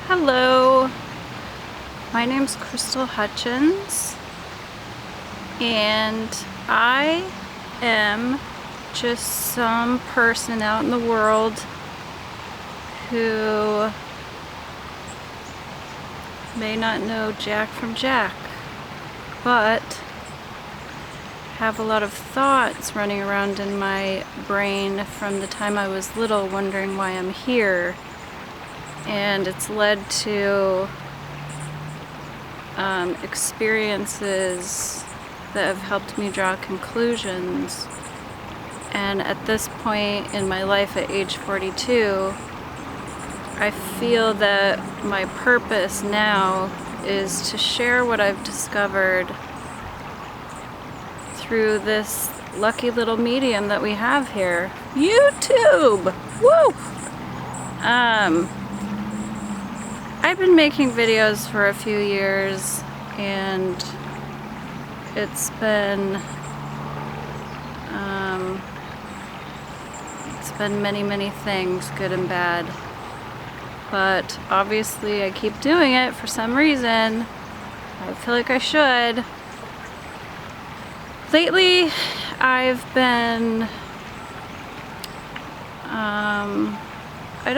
Hello, my name's Crystal Hutchins, and I am just some person out in the world who may not know Jack from Jack, but have a lot of thoughts running around in my brain from the time I was little, wondering why I'm here. And it's led to experiences that have helped me draw conclusions. And at this point in my life at age 42, I feel that my purpose now is to share what I've discovered through this lucky little medium that we have here, YouTube. Woo! I've been making videos for a few years, and it's been many things, good and bad. But obviously I keep doing it for some reason. I feel like I should. Lately, I've been I'd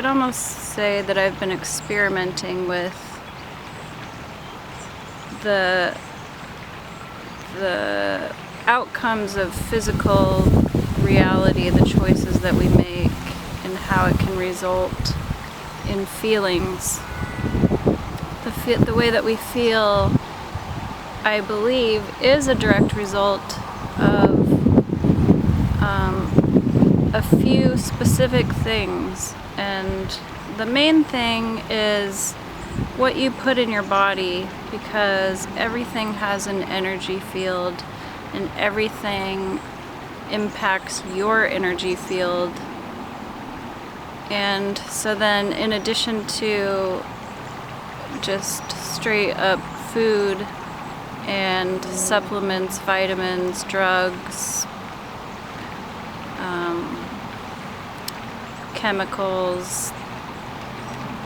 almost say that I've been experimenting with the outcomes of physical reality, the choices that we make, and how it can result in feelings. The way that we feel, I believe, is a direct result of a few specific things, and the main thing is what you put in your body, because everything has an energy field and everything impacts your energy field. And so then, in addition to just straight up food and supplements, vitamins, drugs, chemicals,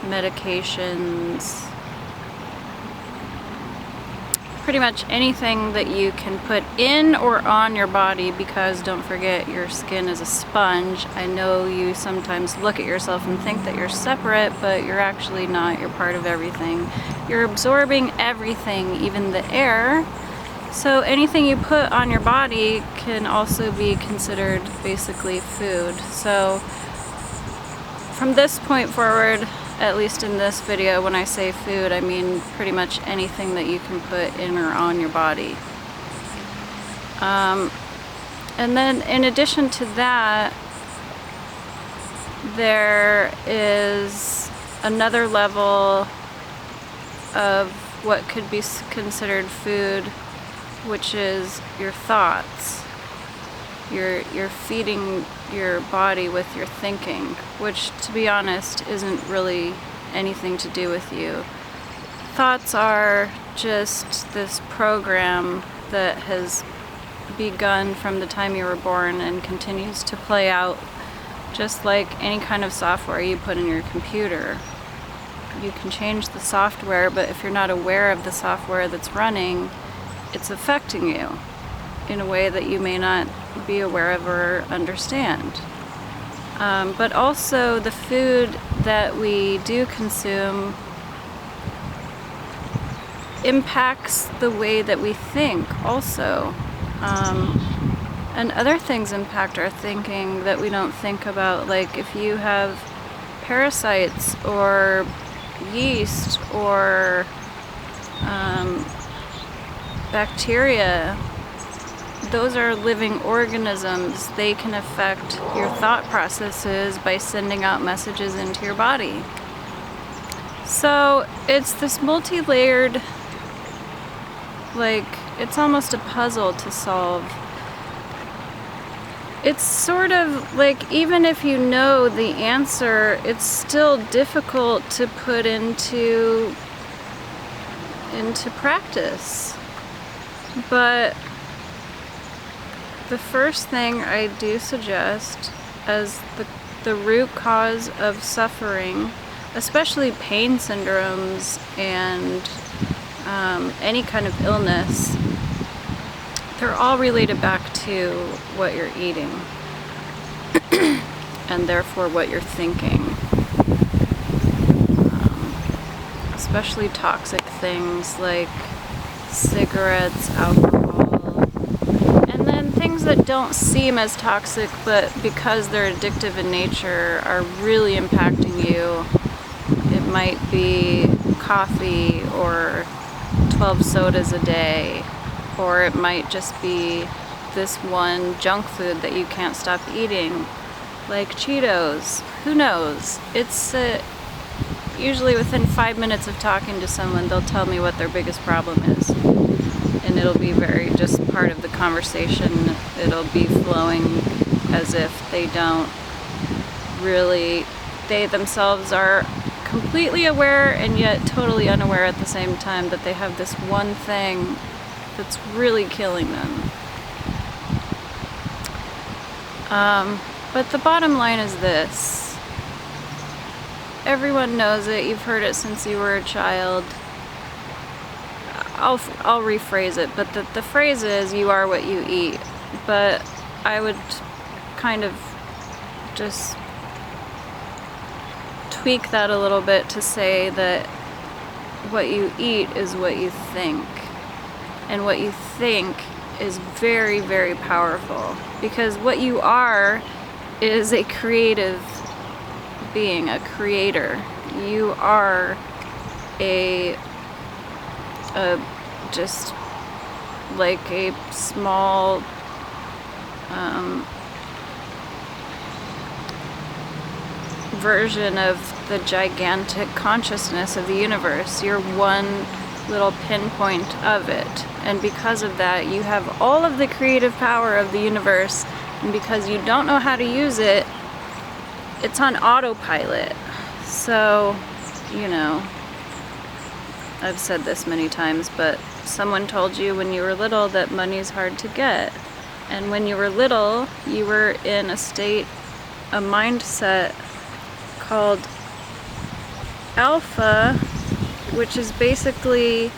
medications, pretty much anything that you can put in or on your body, because don't forget, your skin is a sponge. I know you sometimes look at yourself and think that you're separate, but you're actually not. You're part of everything. You're absorbing everything, even the air. So anything you put on your body can also be considered basically food. So from this point forward, at least in this video, when I say food, I mean pretty much anything that you can put in or on your body. And then in addition to that, there is another level of what could be considered food, which is your thoughts. You're feeding your body with your thinking, which, to be honest, isn't really anything to do with you. Thoughts are just this program that has begun from the time you were born and continues to play out, just like any kind of software you put in your computer. You can change the software, but if you're not aware of the software that's running, it's affecting you in a way that you may not be aware of or understand. But also, the food that we do consume impacts the way that we think also. And other things impact our thinking that we don't think about, like if you have parasites or yeast or bacteria. Those are living organisms. They can affect your thought processes by sending out messages into your body. So it's this multi-layered, like, it's almost a puzzle to solve. It's sort of like, even if you know the answer, it's still difficult to put into practice. But the first thing I do suggest as the root cause of suffering, especially pain syndromes and any kind of illness, they're all related back to what you're eating and therefore what you're thinking. Especially toxic things like cigarettes, alcohol, and then things that don't seem as toxic, but because they're addictive in nature are really impacting you. It might be coffee or 12 sodas a day, or it might just be this one junk food that you can't stop eating, like Cheetos. Who knows? It's usually within 5 minutes of talking to someone, they'll tell me what their biggest problem is. And it'll be very just part of the conversation. It'll be flowing as if they don't really, they themselves are completely aware and yet totally unaware at the same time that they have this one thing that's really killing them. But the bottom line is this. Everyone knows it. You've heard it since you were a child. I'll rephrase it, but the phrase is, you are what you eat. But I would kind of just tweak that a little bit to say that what you eat is what you think. And what you think is very, very powerful. Because what you are is a creative being, a creator. You are a just like a small version of the gigantic consciousness of the universe. You're one little pinpoint of it, and because of that you have all of the creative power of the universe, and because you don't know how to use it, it's on autopilot. So, you know, I've said this many times, but someone told you when you were little that money's hard to get. And when you were little, you were in a state, a mindset called alpha, which is basically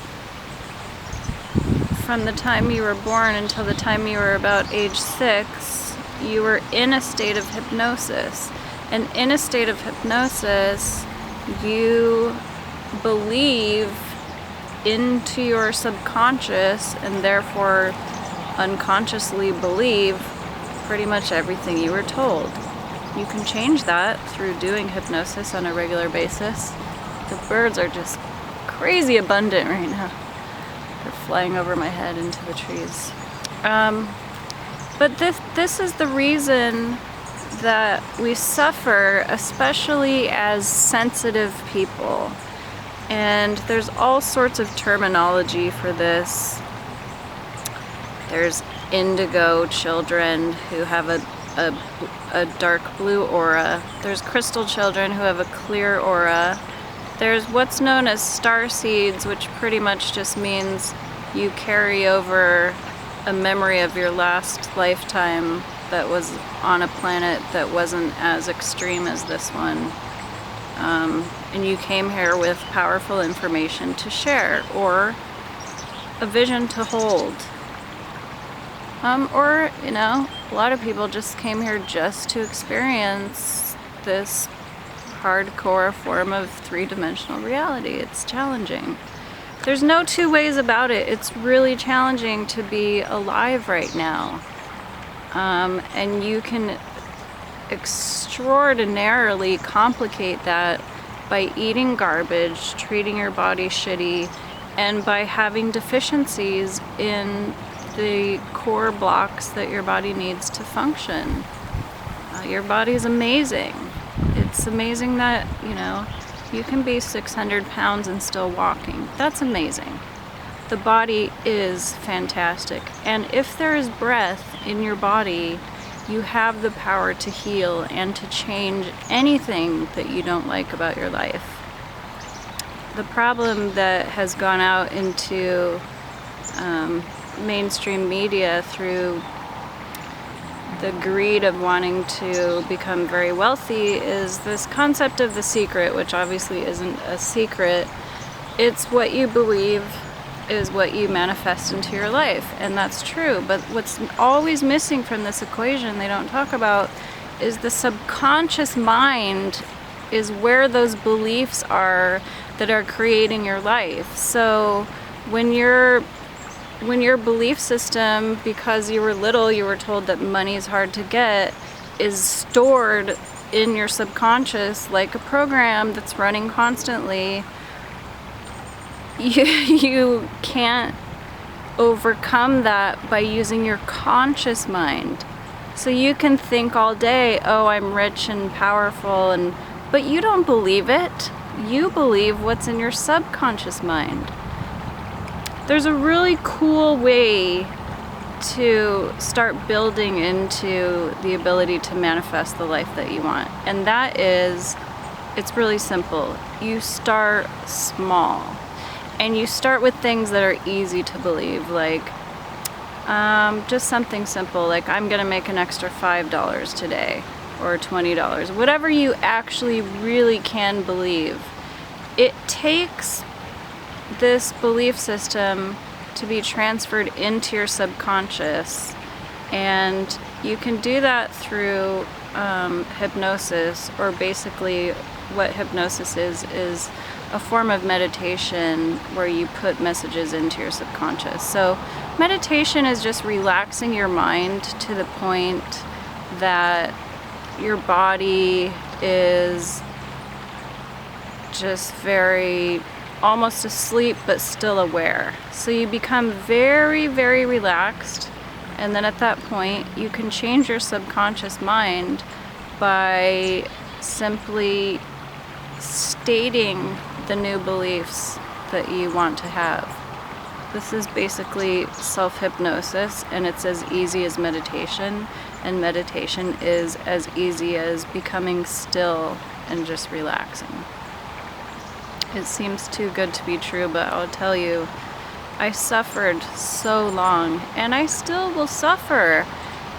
from the time you were born until the time you were about age 6, you were in a state of hypnosis. And in a state of hypnosis, you believe into your subconscious and therefore unconsciously believe pretty much everything you were told. You can change that through doing hypnosis on a regular basis. The birds are just crazy abundant right now. They're flying over my head into the trees. But this is the reason that we suffer, especially as sensitive people. And there's all sorts of terminology for this. There's indigo children who have a dark blue aura. There's crystal children who have a clear aura. There's what's known as star seeds, which pretty much just means you carry over a memory of your last lifetime that was on a planet that wasn't as extreme as this one. And you came here with powerful information to share, or a vision to hold. Or, you know, a lot of people just came here just to experience this hardcore form of three-dimensional reality. It's challenging. There's no two ways about it. It's really challenging to be alive right now. And you can extraordinarily complicate that by eating garbage, treating your body shitty, and by having deficiencies in the core blocks that your body needs to function. Your body's amazing. It's amazing that, you know, you can be 600 pounds and still walking. That's amazing. The body is fantastic. And if there is breath in your body, you have the power to heal and to change anything that you don't like about your life. The problem that has gone out into mainstream media through the greed of wanting to become very wealthy is this concept of the secret, which obviously isn't a secret. It's what you believe is what you manifest into your life, and that's true. But what's always missing from this equation they don't talk about is the subconscious mind is where those beliefs are that are creating your life. So when your belief system, because you were little, you were told that money is hard to get, is stored in your subconscious like a program that's running constantly, you can't overcome that by using your conscious mind. So you can think all day, oh, I'm rich and powerful, but you don't believe it. You believe what's in your subconscious mind. There's a really cool way to start building into the ability to manifest the life that you want. And that is, it's really simple. You start small. And you start with things that are easy to believe, like just something simple, like I'm gonna make an extra $5 today, or $20, whatever you actually really can believe. It takes this belief system to be transferred into your subconscious, and you can do that through hypnosis, or basically what hypnosis is a form of meditation where you put messages into your subconscious. So meditation is just relaxing your mind to the point that your body is just very almost asleep but still aware. So you become very, very relaxed, and then at that point you can change your subconscious mind by simply stating the new beliefs that you want to have. This is basically self-hypnosis, and it's as easy as meditation, and meditation is as easy as becoming still and just relaxing. It seems too good to be true, but I'll tell you, I suffered so long, and I still will suffer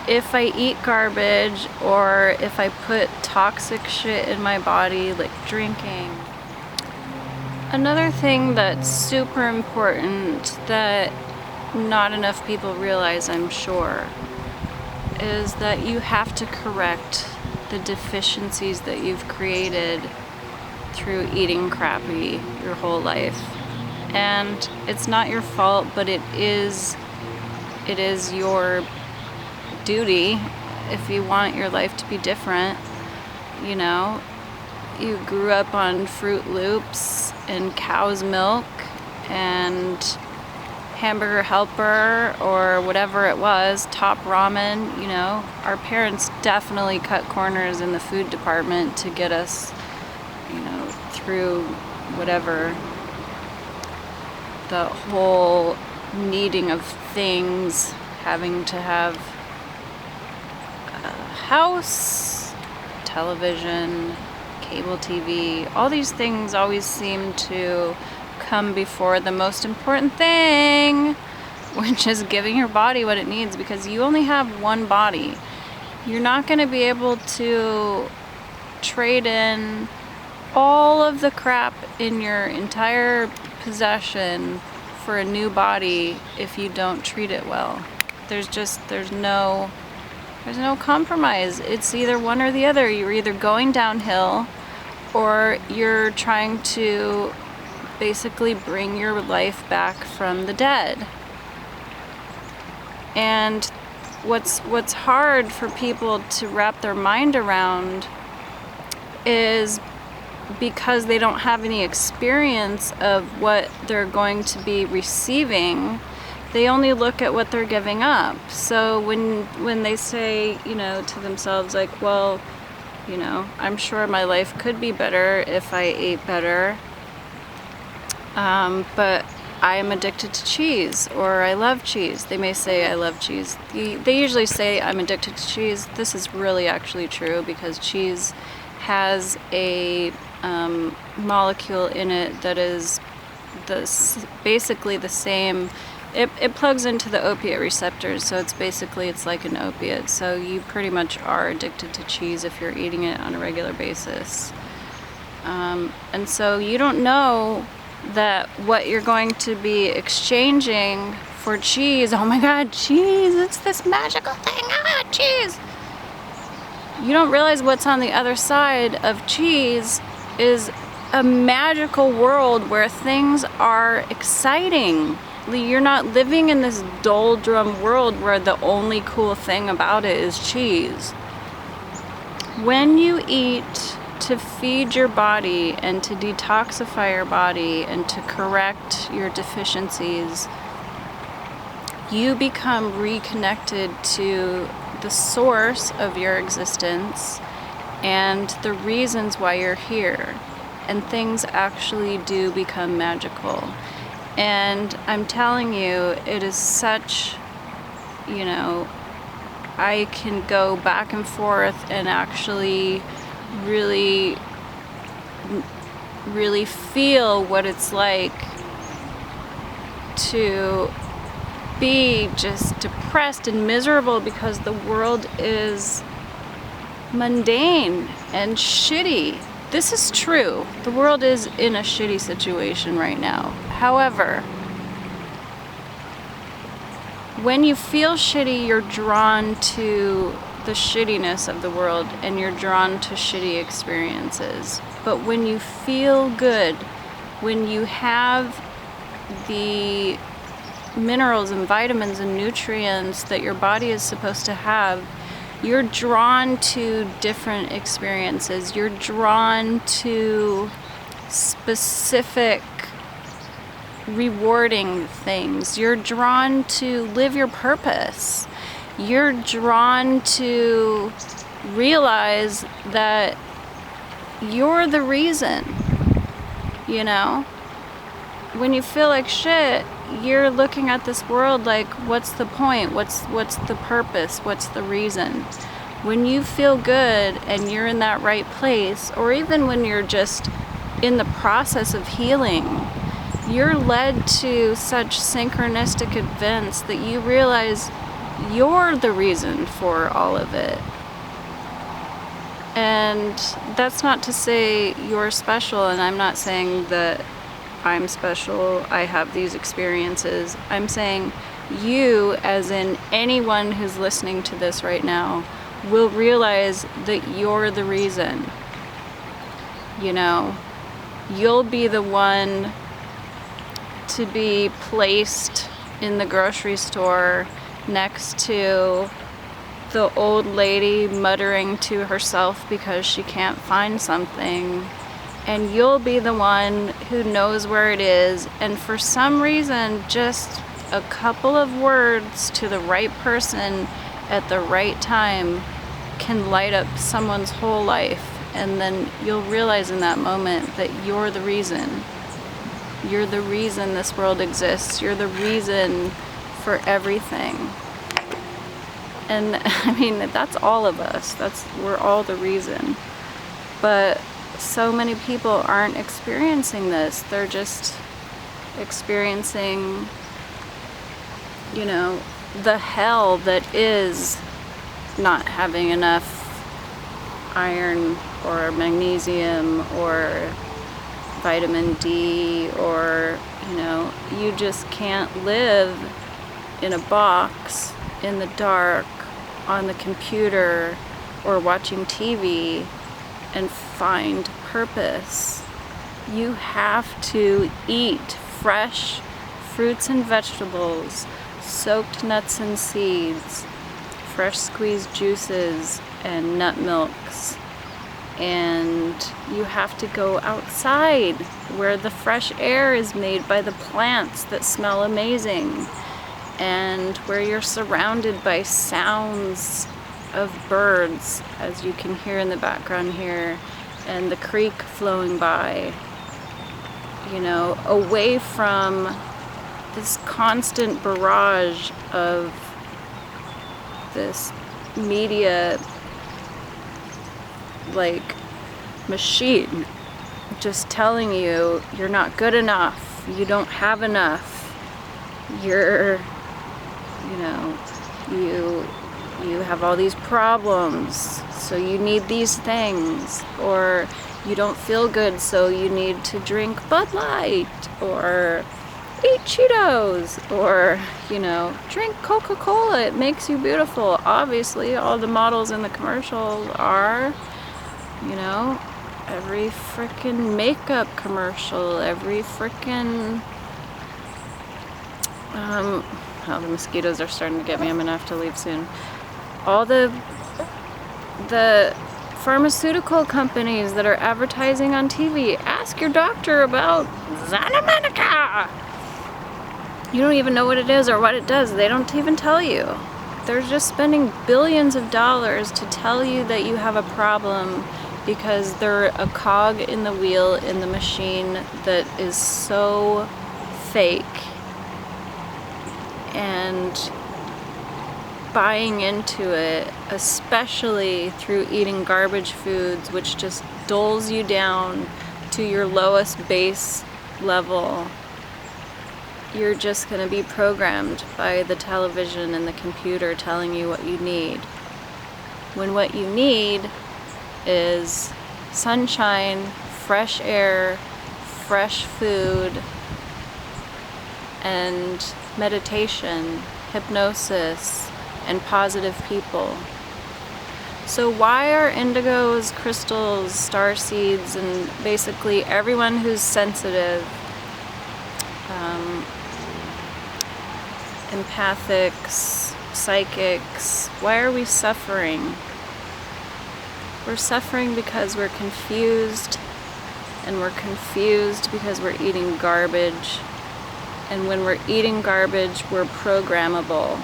if I eat garbage or if I put toxic shit in my body, like drinking. Another thing that's super important that not enough people realize, I'm sure, is that you have to correct the deficiencies that you've created through eating crappy your whole life. And it's not your fault, but it is your duty if you want your life to be different. You know, you grew up on Fruit Loops and cow's milk and Hamburger Helper or whatever it was, Top Ramen. You know, our parents definitely cut corners in the food department to get us, you know, through whatever, the whole needing of things, having to have a house, television, cable TV, all these things always seem to come before the most important thing, which is giving your body what it needs, because you only have one body. You're not going to be able to trade in all of the crap in your entire possession for a new body if you don't treat it well. There's no compromise. It's either one or the other. You're either going downhill or you're trying to basically bring your life back from the dead. And what's hard for people to wrap their mind around is because they don't have any experience of what they're going to be receiving, they only look at what they're giving up. So when they say, you know, to themselves, like, well, you know, I'm sure my life could be better if I ate better, but I am addicted to cheese, or I love cheese. They may say I love cheese. They usually say I'm addicted to cheese. This is really actually true, because cheese has a molecule in it that is basically the same it plugs into the opiate receptors, so it's like an opiate. So you pretty much are addicted to cheese if you're eating it on a regular basis. And so you don't know that what you're going to be exchanging for cheese, oh my god, cheese, it's this magical thing, cheese. You don't realize what's on the other side of cheese is a magical world where things are exciting. You're not living in this doldrum world where the only cool thing about it is cheese. When you eat to feed your body and to detoxify your body and to correct your deficiencies, you become reconnected to the source of your existence and the reasons why you're here. And things actually do become magical. And I'm telling you, it is such, I can go back and forth and actually really, really feel what it's like to be just depressed and miserable because the world is mundane and shitty. This is true. The world is in a shitty situation right now. However, when you feel shitty, you're drawn to the shittiness of the world and you're drawn to shitty experiences. But when you feel good, when you have the minerals and vitamins and nutrients that your body is supposed to have, you're drawn to different experiences. You're drawn to specific rewarding things. You're drawn to live your purpose. You're drawn to realize that you're the reason, When you feel like shit, you're looking at this world like, what's the point? What's the purpose? What's the reason? When you feel good and you're in that right place, or even when you're just in the process of healing, you're led to such synchronistic events that you realize you're the reason for all of it. And that's not to say you're special, and I'm not saying that I'm special, I have these experiences. I'm saying you, as in anyone who's listening to this right now, will realize that you're the reason. You'll be the one to be placed in the grocery store next to the old lady muttering to herself because she can't find something. And you'll be the one who knows where it is, and for some reason, just a couple of words to the right person at the right time can light up someone's whole life. And then you'll realize in that moment that you're the reason. You're the reason this world exists. You're the reason for everything. And that's all of us. We're all the reason. But so many people aren't experiencing this. They're just experiencing, the hell that is not having enough iron or magnesium or vitamin D, or, you just can't live in a box in the dark on the computer or watching TV and find purpose. You have to eat fresh fruits and vegetables, soaked nuts and seeds, fresh squeezed juices and nut milks. And you have to go outside where the fresh air is made by the plants that smell amazing, and where you're surrounded by sounds of birds, as you can hear in the background here, and the creek flowing by, away from this constant barrage of this media machine just telling you you're not good enough, you don't have enough, you're, you know, you have all these problems, so you need these things, or you don't feel good, so you need to drink Bud Light, or eat Cheetos, or, you know, drink Coca-Cola, it makes you beautiful. Obviously, all the models in the commercials are, you know, every frickin' makeup commercial, every frickin', oh, the mosquitoes are starting to get me, I'm gonna have to leave soon. All the pharmaceutical companies that are advertising on TV. Ask your doctor about Xanamenica. You don't even know what it is or what it does. They don't even tell you. They're just spending billions of dollars to tell you that you have a problem because they're a cog in the wheel in the machine that is so fake. And buying into it, especially through eating garbage foods, which just dulls you down to your lowest base level. You're just going to be programmed by the television and the computer telling you what you need. When what you need is sunshine, fresh air, fresh food, and meditation, hypnosis, and positive people. So why are indigos, crystals, star seeds, and basically everyone who's sensitive, empathics, psychics, why are we suffering? We're suffering because we're confused, and we're confused because we're eating garbage. And when we're eating garbage, we're programmable.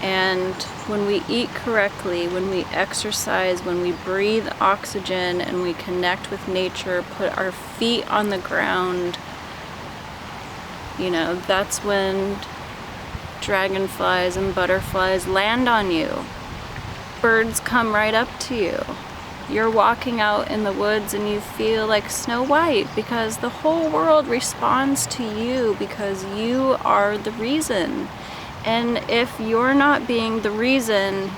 And when we eat correctly, when we exercise, when we breathe oxygen and we connect with nature, put our feet on the ground, you know, that's when dragonflies and butterflies land on you. Birds come right up to you. You're walking out in the woods and you feel like Snow White because the whole world responds to you because you are the reason. And if you're not being the reason,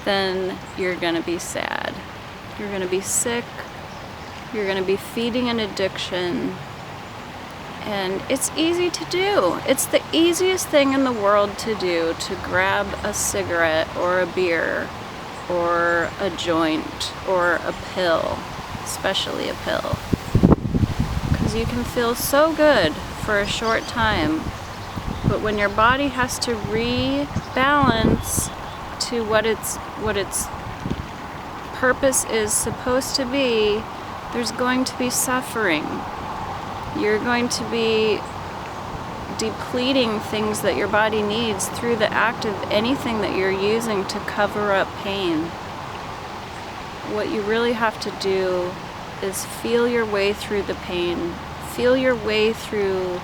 then you're gonna be sad. You're gonna be sick. You're gonna be feeding an addiction. And it's easy to do. It's the easiest thing in the world to do, to grab a cigarette or a beer or a joint or a pill, especially a pill. Because you can feel so good for a short time. But when your body has to rebalance to what its purpose is supposed to be, there's going to be suffering. You're going to be depleting things that your body needs through the act of anything that you're using to cover up pain. What you really have to do is feel your way through the pain. Feel your way through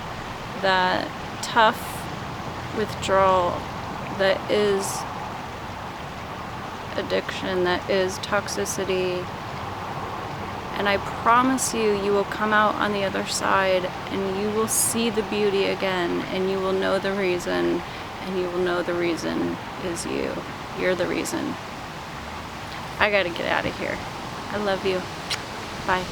that tough withdrawal that is addiction, that is toxicity. And I promise you, you will come out on the other side and you will see the beauty again, and you will know the reason, and you will know the reason is you. You're the reason. I gotta get out of here. I love you. Bye.